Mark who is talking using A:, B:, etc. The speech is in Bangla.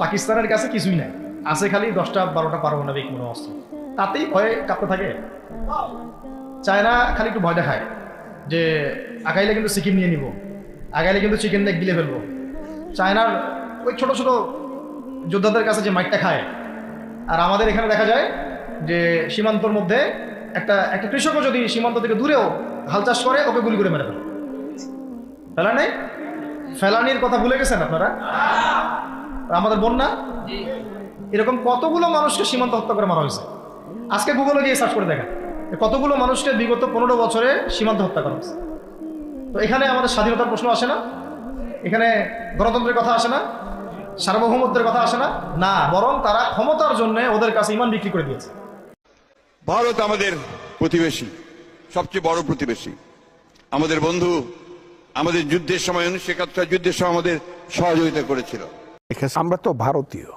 A: পাকিস্তানের কাছে কিছুই নাই, আছে খালি 10টা 12টা পারমাণবিক কোনো অস্ত্র, তাতেই ভয়ে কাঁপতে থাকে। চায়না খালি একটু ভয় দেখায় যে আগাইলে কিন্তু সিকিম নিয়ে নিব, আগাইলে কিন্তু চিকেন লেগ গিলে ফেলবো। চায়নার ওই ছোট ছোট যোদ্ধাদের কাছে যে মাইকটা খায়, আর আমাদের এখানে দেখা যায় যে সীমান্তর মধ্যে একটা একটা কৃষকও যদি সীমান্ত থেকে দূরেও হাল চাষ করে, ওকে গুলি করে মেরে ফেলে। ফেলা নেই, ফেলানির কথা ভুলে গেছেন আপনারা? আমাদের বন্যা, এরকম কতগুলো মানুষকে সীমান্ত হত্যা করে মারা হয়েছে। আজকে গুগলে গিয়ে সার্চ করে দেখেন কতগুলো মানুষকে বিগত 15 বছরে সীমান্ত হত্যা করা হয়েছে। তো এখানে আমাদের স্বাধীনতার প্রশ্ন আসে না, এখানে গণতন্ত্রের কথা আসে না, সার্বভৌমত্বের কথা আসে না, না, বরং তারা ক্ষমতার জন্য ওদের কাছে ইমান বিক্রি করে দিয়েছে।
B: ভারত আমাদের প্রতিবেশী, সবচেয়ে বড় প্রতিবেশী, আমাদের বন্ধু। আমাদের যুদ্ধের সময়, 1971 যুদ্ধের সময় আমাদের সহযোগিতা করেছিল।
C: আমরা তো ভারতীয়।